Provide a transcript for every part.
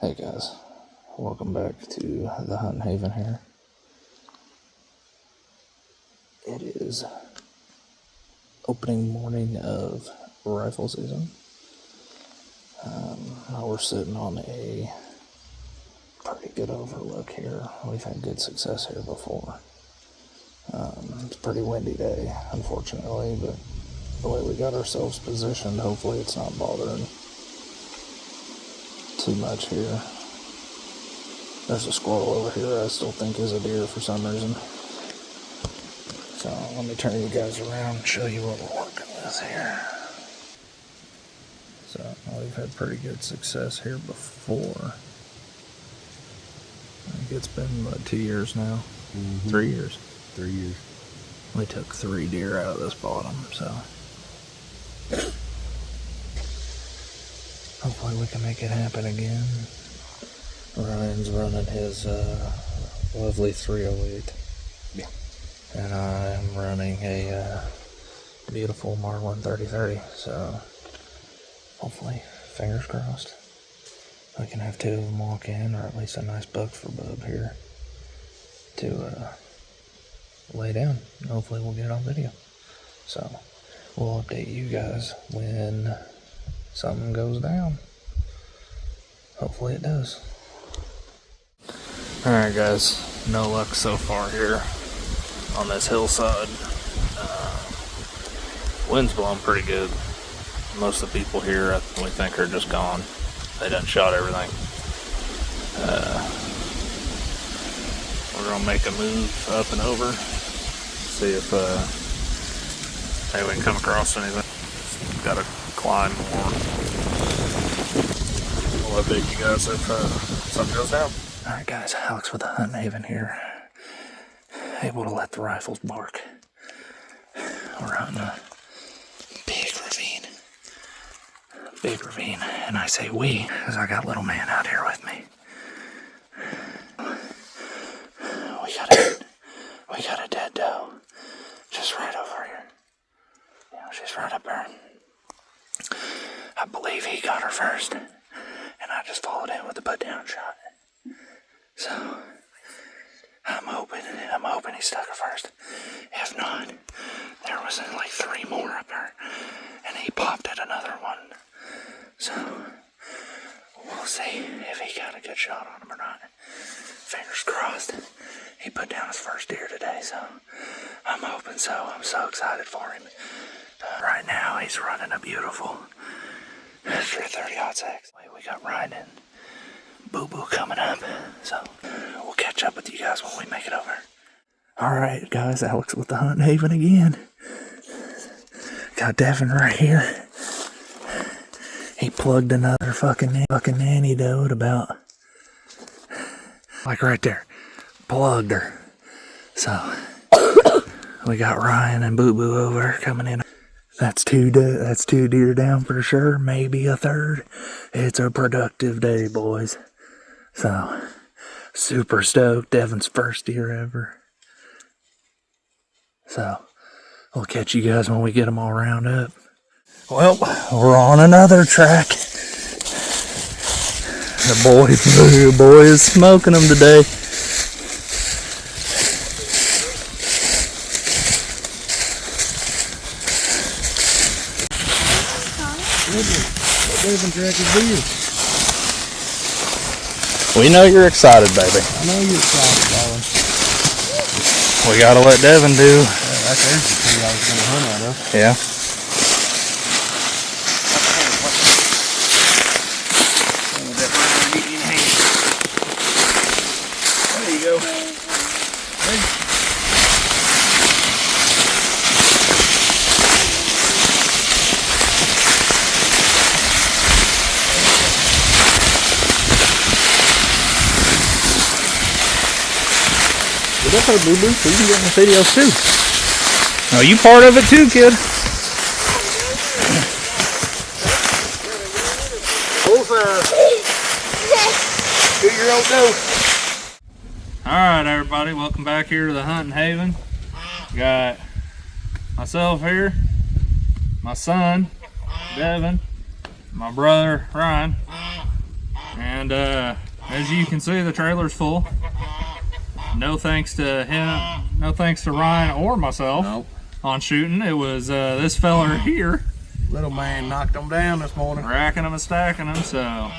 Hey guys, welcome back to the Hunt Haven here. It is opening morning of rifle season. We're sitting on a pretty good overlook here. We've had good success here before. It's a pretty windy day, unfortunately, but the way we got ourselves positioned, hopefully it's not bothering too much here. There's a squirrel over here I still think is a deer for some reason. So let me turn you guys around and show you what we're working with here. So we've had pretty good success here before. I think it's been, 2 years now? 3 years? 3 years. We took 3 deer out of this bottom, so hopefully we can make it happen again. Ryan's running his lovely 308. Yeah. And I'm running a beautiful Marlin 3030. So hopefully, fingers crossed, I can have 2 of them walk in, or at least a nice buck for Bub here to lay down. Hopefully we'll get it on video. So we'll update you guys when something goes down. Hopefully it does. Alright guys, no luck so far here on this hillside. Wind's blowing pretty good. Most of the people here we think are just gone. They done shot everything. We're gonna make a move up and over. See if maybe we can come across anything. Gotta climb more. We'll update you guys if something goes down. Alright guys, Alex with the Hunt Haven here. Able to let the rifles bark. We're on a big ravine. And I say we, because I got little man out here with me. We got a dead doe. Just right over here. You know, she's right up there. I believe he got her first. And I just followed in with a put down shot. So I'm hoping he stuck her first. If not, there was like 3 more up there, and he popped at another one. So we'll see if he got a good shot on him or not. Fingers crossed. He put down his first deer today, so I'm hoping so. I'm so excited for him. Right now, he's running a beautiful 330-06. We got Ryan and Boo Boo coming up, so we'll catch up with you guys when we make it over. Alright guys, Alex with the Hunt Haven again. Got Devon right here. He plugged another fucking nanny doe at about, like right there. Plugged her. So we got Ryan and Boo Boo over coming in. That's 2 deer down for sure, maybe a third. It's a productive day, boys. So, super stoked. Devon's first deer ever. So, we'll catch you guys when we get them all round up. Well, we're on another track. The boy is smoking them today. Devon track is deer. We know you're excited, baby. I know you're excited, darling. We gotta let Devon do. Right there's the tree I was going to hunt out of. Yeah. There you go. Hey. That's our Boo Boo, so you can get in the videos too. Oh, you part of it too, kid. Both 2-year-old doe. Alright everybody, welcome back here to the Hunting Haven. Got myself here, my son, Devon, my brother, Ryan, And as you can see, the trailer's full. No thanks to him, no thanks to Ryan or myself Nope. on shooting. It was this fella here. Little man knocked them down this morning. Racking them and stacking them, so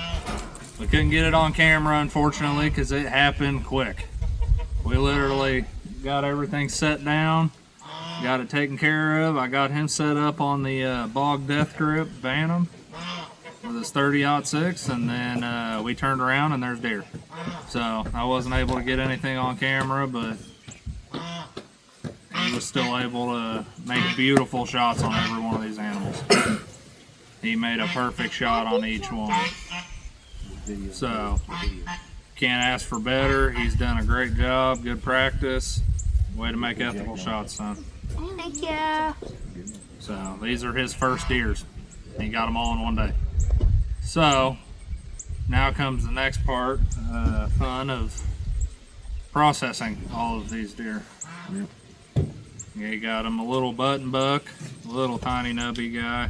we couldn't get it on camera, unfortunately, because it happened quick. We literally got everything set down, got it taken care of. I got him set up on the Bog Death Grip Bantam with his 30-06, and then we turned around and there's deer. So I wasn't able to get anything on camera, but he was still able to make beautiful shots on every one of these animals. He made a perfect shot on each one. So can't ask for better. He's done a great job. Good practice. Way to make ethical shots, son. Thank you. So these are his first deers. He got them all in one day. So now comes the next part, fun of processing all of these deer. Yeah, you got him a little button buck, a little tiny nubby guy,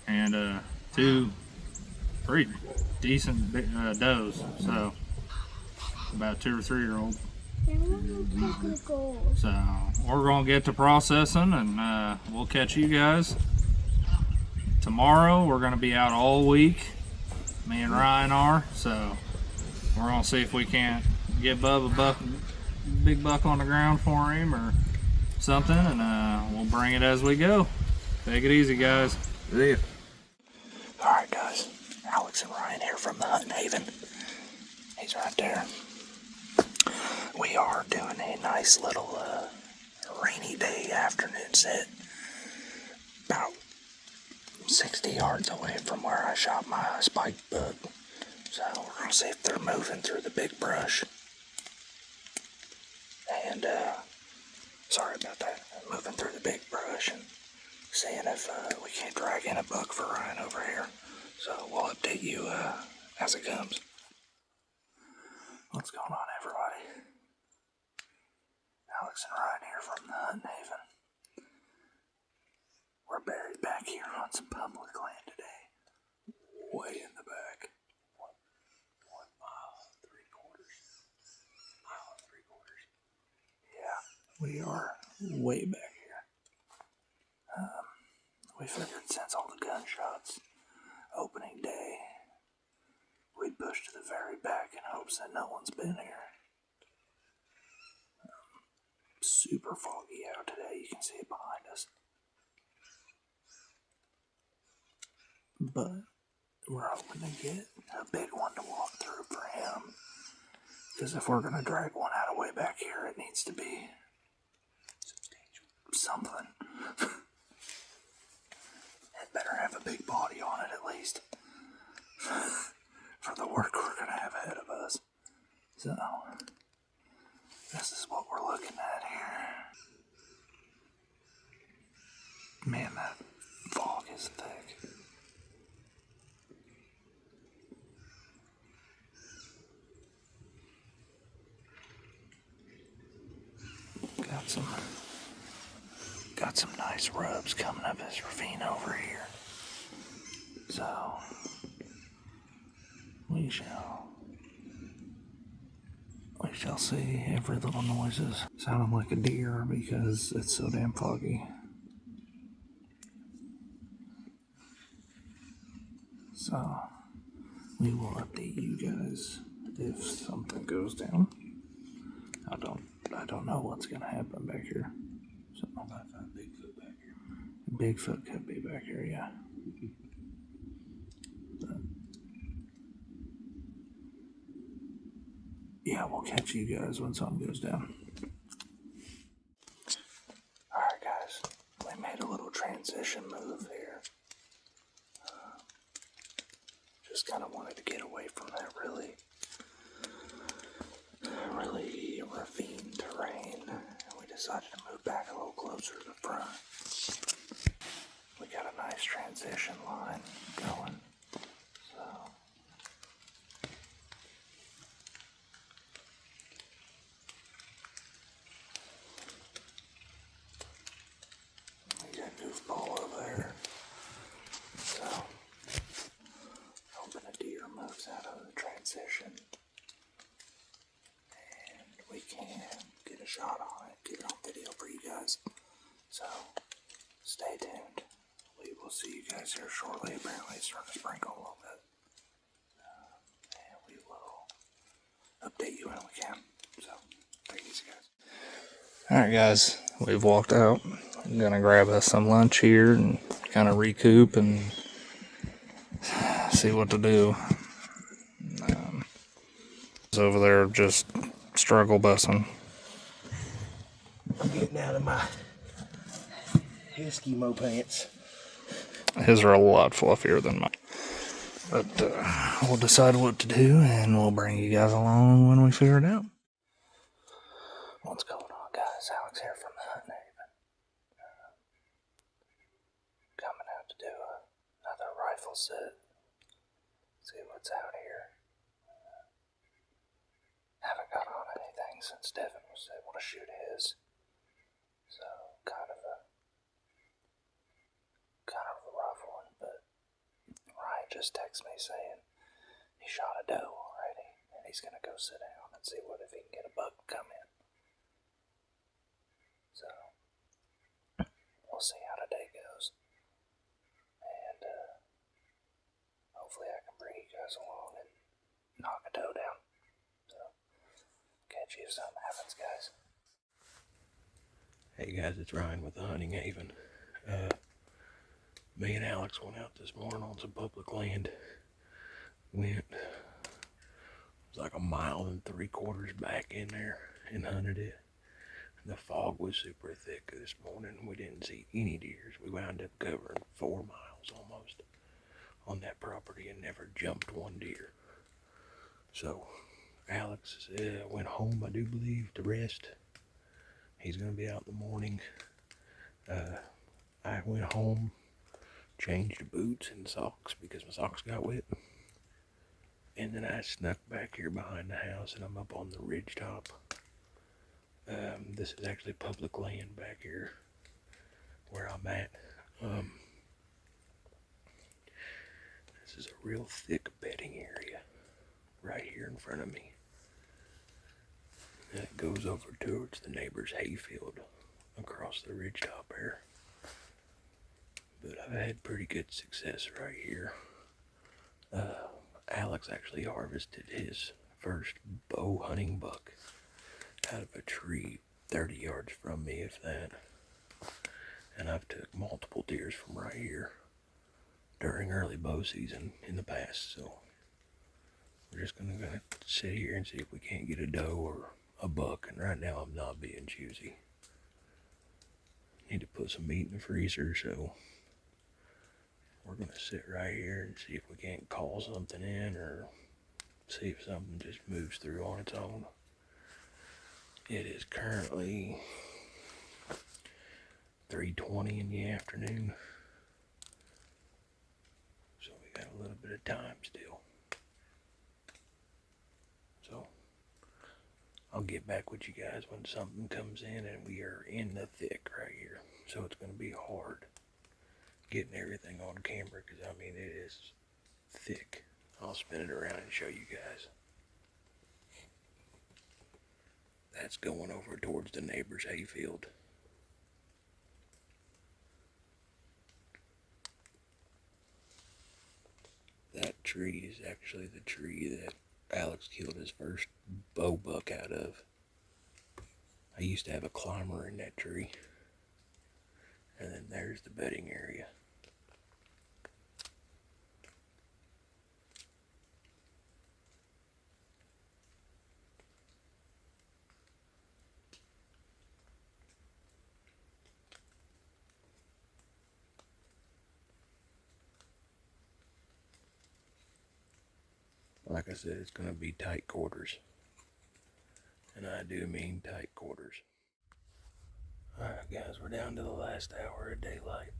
and two pretty decent does. So about 2 or 3 year old. So we're gonna get to processing, and we'll catch you guys tomorrow. We're gonna be out all week. Me and Ryan are, so we're gonna see if we can't get Bub a big buck on the ground for him or something, and we'll bring it as we go. Take it easy, guys. Yeah. Alright guys, Alex and Ryan here from the Hunting Haven. He's right there. We are doing a nice little rainy day afternoon set. About 60 yards away from where I shot my spike bug. So we're going to see if they're moving through the big brush. And, sorry about that. Moving through the big brush and seeing if we can't drag in a buck for Ryan over here. So we'll update you as it comes. What's going on, everybody? Alex and Ryan here from the Hunting Haven. We're buried back here on some public land today. Way in the back. 1 mile and 3/4. Mile and 3/4. Yeah, we are way back here. We figured since all the gunshots, opening day, we'd push to the very back in hopes that no one's been here. Super foggy out today. You can see it behind us. But we're hoping to get a big one to walk through for him. Because if we're going to drag one out of way back here, it needs to be substantial. Something. It better have a big body on it at least. For the work we're going to have ahead of us. So, this is what we're looking at here. Man, that fog is thick. Got some nice rubs coming up this ravine over here. So we shall see every little noises sounding like a deer because it's so damn foggy. So we will update you guys if something goes down. I don't know what's gonna happen back here. So I found Bigfoot back here. Bigfoot could be back here, yeah. But, yeah, we'll catch you guys when something goes down. Alright guys, we made a little transition move here. Just kind of wanted to get away from that really ravine terrain. We decided to move back a little closer to the front. We got a nice transition line going. So we got goofball over there. So hoping a deer moves out of the transition. see you guys here shortly. Apparently it's starting to sprinkle a little bit. And we will update you when we can. So, take it easy, guys. Alright guys, we've walked out. I'm gonna grab us some lunch here and kind of recoup and see what to do. Over there just struggle bussing. I'm getting out of my Eskimo pants. His are a lot fluffier than mine. But we'll decide what to do and we'll bring you guys along when we figure it out. What's going on, guys? Alex here from the Hunting Haven. Coming out to do another rifle sit. See what's out here. Haven't got on anything since Devon was able to shoot his. So, kind of a rough one, but Ryan just texted me saying he shot a doe already, and he's gonna go sit down and see what if he can get a buck to come in. So, we'll see how today goes. And, hopefully I can bring you guys along and knock a doe down. So, catch you if something happens, guys. Hey guys, it's Ryan with the Hunting Haven. Me and Alex went out this morning on some public land. It was like 1.75 miles back in there and hunted it. The fog was super thick this morning. We didn't see any deers. We wound up covering 4 miles almost on that property and never jumped one deer. So Alex went home, I do believe, to rest. He's going to be out in the morning. I went home, changed boots and socks because my socks got wet. And then I snuck back here behind the house and I'm up on the ridge top. This is actually public land back here where I'm at. This is a real thick bedding area right here in front of me. And it goes over towards the neighbor's hayfield across the ridge top there. But I've had pretty good success right here. Alex actually harvested his first bow hunting buck out of a tree 30 yards from me, if that. And I've took multiple deers from right here during early bow season in the past. So we're just gonna sit here and see if we can't get a doe or a buck. And right now I'm not being choosy. Need to put some meat in the freezer, so we're gonna sit right here and see if we can't call something in or see if something just moves through on its own. It is currently 3:20 in the afternoon, so we got a little bit of time still. So I'll get back with you guys when something comes in, and we are in the thick right here, so it's going to be hard getting everything on camera because I mean it is thick. I'll spin it around and show you guys. That's going over towards the neighbor's hayfield. That tree is actually the tree that Alex killed his first bow buck out of. I used to have a climber in that tree. And then there's the bedding area. Like I said, it's going to be tight quarters. And I do mean tight quarters. Alright guys, we're down to the last hour of daylight.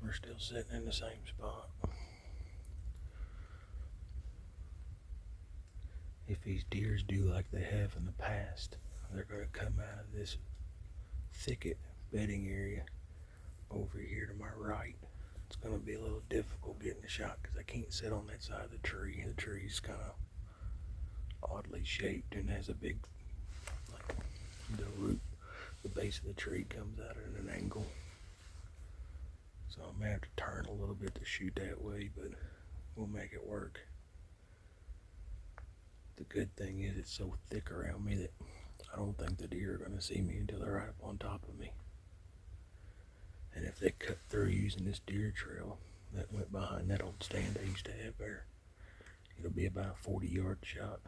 We're still sitting in the same spot. If these deers do like they have in the past, they're going to come out of this thicket bedding area over here to my right. It's going to be a little difficult getting a shot because I can't sit on that side of the tree. The tree's kind of oddly shaped and has a big, like, the root, the base of the tree comes out at an angle. So I may have to turn a little bit to shoot that way, but we'll make it work. The good thing is it's so thick around me that I don't think the deer are going to see me until they're right up on top of me. And if they cut through using this deer trail that went behind that old stand I used to have there, it'll be about a 40-yard shot.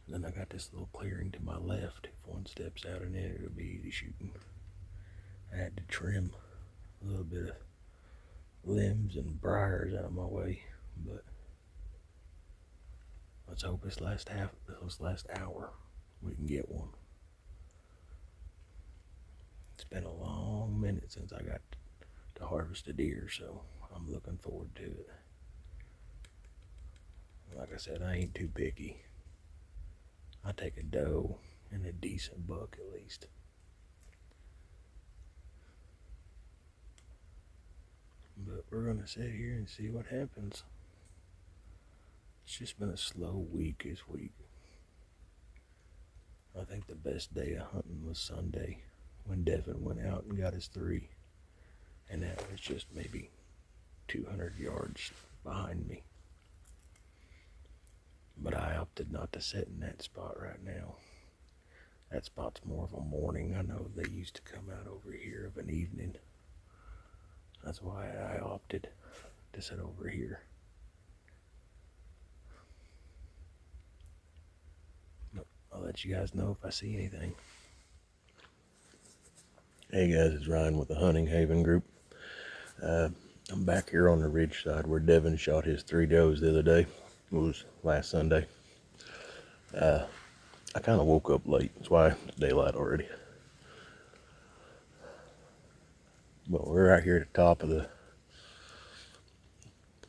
And then I got this little clearing to my left. If one steps out in it, it'll be easy shooting. I had to trim a little bit of limbs and briars out of my way, but let's hope this last hour we can get one. It's been a long minute since I got to harvest a deer, so I'm looking forward to it. Like I said, I ain't too picky. I take a doe and a decent buck at least. But we're gonna sit here and see what happens. It's just been a slow week this week. I think the best day of hunting was Sunday when Devon went out and got his 3. And that was just maybe 200 yards behind me. But I opted not to sit in that spot right now. That spot's more of a morning. I know they used to come out over here of an evening. That's why I opted to sit over here. But I'll let you guys know if I see anything. Hey guys, it's Ryan with the Hunting Haven group. I'm back here on the ridge side where Devon shot his 3 does the other day. It was last Sunday. I kind of woke up late. That's why it's daylight already. But we're out here at the top of the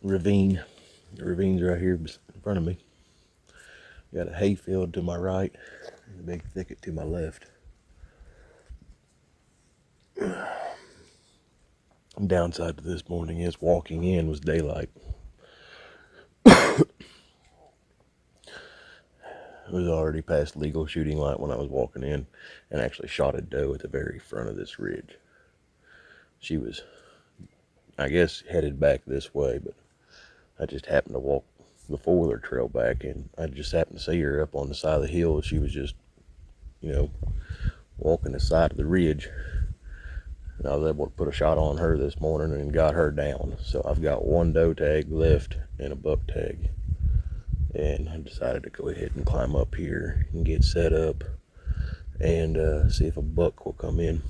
ravine. The ravine's right here in front of me. Got a hay field to my right and a big thicket to my left. Downside to this morning is walking in was daylight. It was already past legal shooting light when I was walking in, and actually shot a doe at the very front of this ridge. She was, I guess, headed back this way, but I just happened to walk the 4-wheeler trail back, and I just happened to see her up on the side of the hill. She was just, walking the side of the ridge. And I was able to put a shot on her this morning and got her down. So I've got 1 doe tag left and a buck tag. And I decided to go ahead and climb up here and get set up and see if a buck will come in.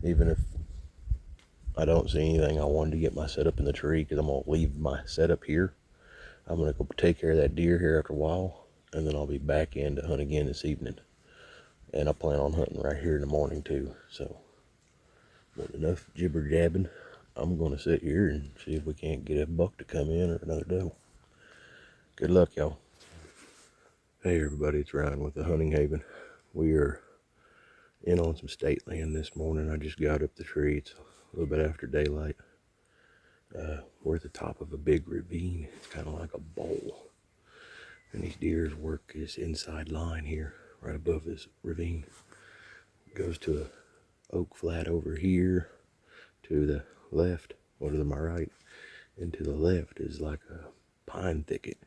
Even if I don't see anything, I wanted to get my setup in the tree because I'm going to leave my setup here. I'm going to go take care of that deer here after a while, and then I'll be back in to hunt again this evening. And I plan on hunting right here in the morning too. So, but enough jibber jabbing. I'm going to sit here and see if we can't get a buck to come in or another doe. Good luck, y'all. Hey everybody, it's Ryan with the Hunting Haven. We are in on some state land this morning. I just got up the tree. It's a little bit after daylight. We're at the top of a big ravine. It's kind of like a bowl. And these deers work this inside line here, right above this ravine. It goes to a oak flat over here, to the left, or to my right, and to the left is like a pine thicket.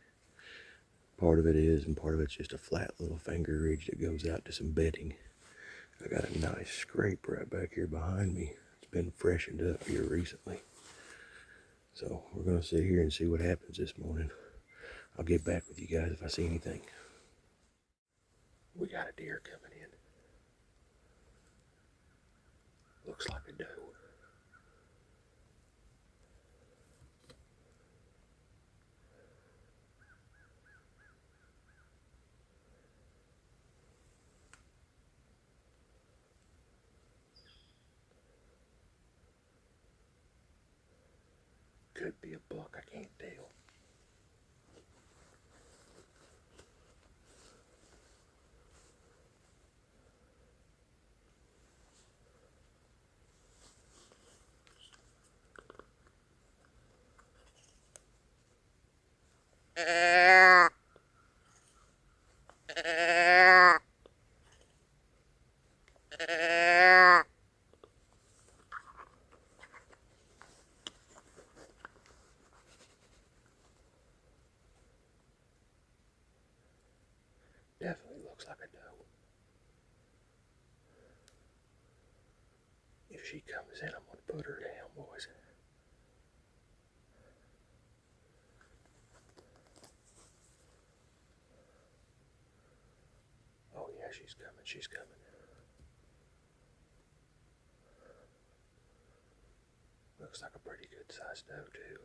Part of it is, and part of it's just a flat little finger ridge that goes out to some bedding. I got a nice scrape right back here behind me. It's been freshened up here recently. So we're going to sit here and see what happens this morning. I'll get back with you guys if I see anything. We got a deer coming in. Looks like a doe. Could be a buck, I can't tell. If she comes in, I'm gonna put her down, boys. Oh yeah, she's coming, she's coming. Looks like a pretty good sized doe too.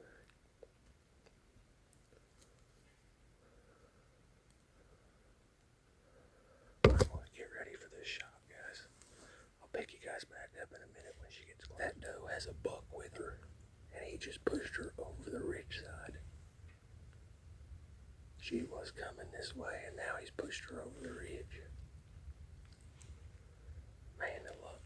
I'm gonna get ready for this shot, guys. I'll pick you guys back up in a minute when she gets close. That doe has a buck with her, and he just pushed her over the ridge side. She was coming this way, and now he's pushed her over the ridge. Man, the luck.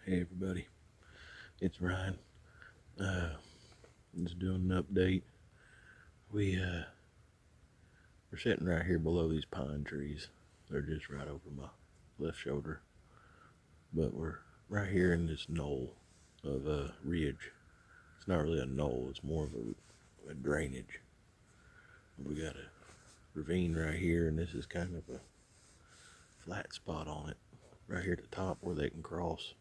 Hey everybody, it's Ryan. Just doing an update. We're sitting right here below these pine trees. They're just right over my left shoulder. But we're right here in this knoll of a ridge. It's not really a knoll, it's more of a drainage. We got a ravine right here, and this is kind of a flat spot on it. Right here at the top where they can cross.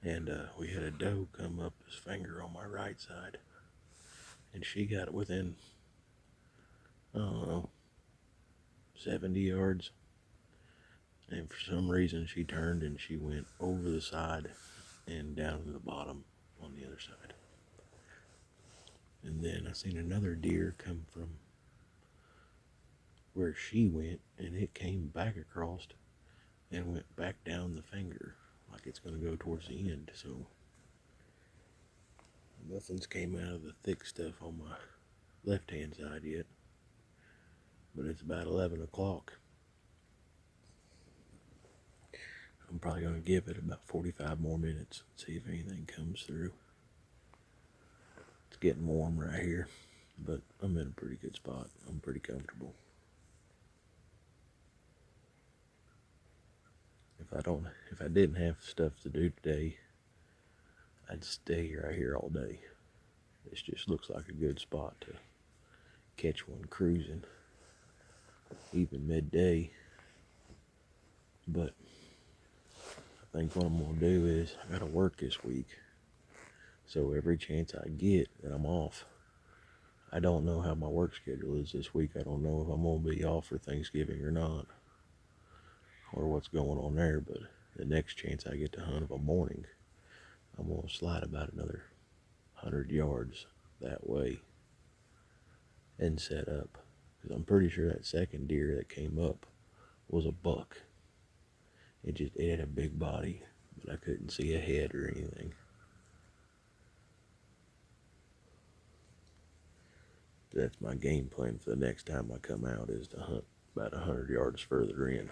And we had a doe come up his finger on my right side. And she got it within, I don't know, 70 yards. And for some reason she turned and she went over the side and down to the bottom on the other side. And then I seen another deer come from where she went, and it came back across and went back down the finger like it's going to go towards the end. So nothing's came out of the thick stuff on my left hand side yet, but it's about 11 o'clock. I'm probably going to give it about 45 more minutes and see if anything comes through. It's getting warm right here, but I'm in a pretty good spot. I'm pretty comfortable. If I didn't have stuff to do today, I'd stay right here all day. This just looks like a good spot to catch one cruising, even midday. But I think what I'm gonna do is I gotta work this week. So every chance I get that I'm off, I don't know how my work schedule is this week. I don't know if I'm gonna be off for Thanksgiving or not, or what's going on there. But the next chance I get to hunt of a morning, I'm gonna slide about another 100 yards that way and set up, because I'm pretty sure that second deer that came up was a buck. It had a big body, but I couldn't see a head or anything. That's my game plan for the next time I come out, is to hunt about 100 yards further in.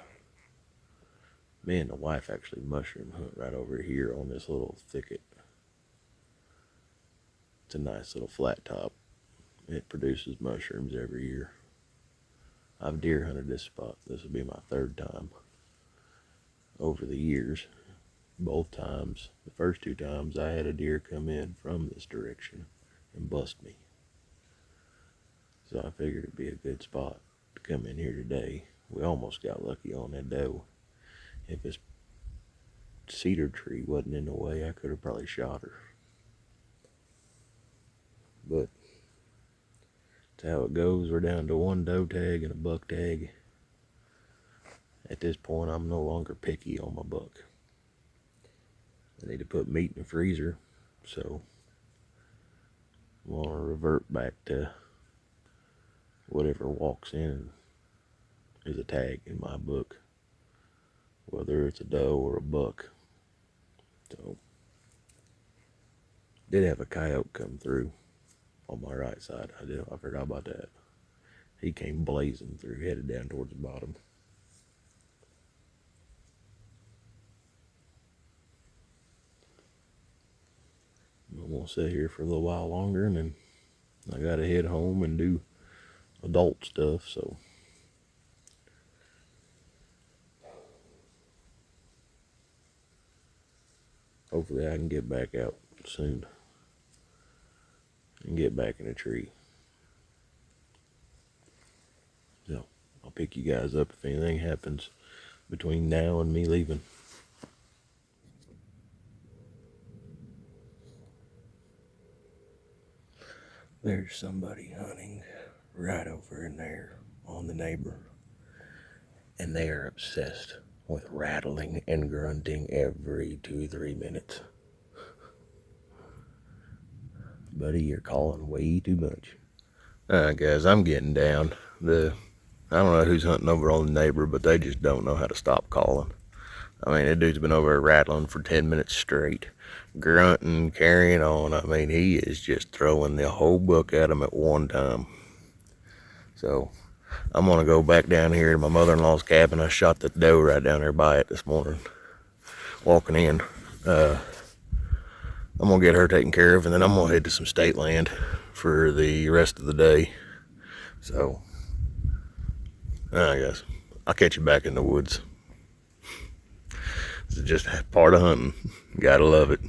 Me and the wife actually mushroom hunt right over here on this little thicket. It's a nice little flat top. It produces mushrooms every year. I've deer hunted this spot. This will be my third time over the years. Both times, the first two times, I had a deer come in from this direction and bust me. So I figured it'd be a good spot to come in here today. We almost got lucky on that doe. If this cedar tree wasn't in the way, I could have probably shot her. But that's how it goes. We're down to one doe tag and a buck tag. At this point, I'm no longer picky on my buck. I need to put meat in the freezer, so I'm going to revert back to whatever walks in is a tag in my book, whether it's a doe or a buck. So, did have a coyote come through on my right side. I forgot about that. He came blazing through, headed down towards the bottom. I'm gonna sit here for a little while longer, and then I gotta head home and do adult stuff, so hopefully I can get back out soon and get back in a tree. So I'll pick you guys up if anything happens between now and me leaving. There's somebody hunting right over in there on the neighbor. And they are obsessed with rattling and grunting every 2-3 minutes. Buddy, you're calling way too much. Alright guys, I'm getting down. I don't know who's hunting over on the neighbor, but they just don't know how to stop calling. I mean, that dude's been over there rattling for 10 minutes straight, grunting, carrying on. I mean, he is just throwing the whole book at him at one time. So, I'm gonna go back down here to my mother-in-law's cabin. I shot the doe right down there by it this morning, walking in. I'm gonna get her taken care of, and then I'm gonna head to some state land for the rest of the day. So, I guess I'll catch you back in the woods. It's just part of hunting. Gotta love it.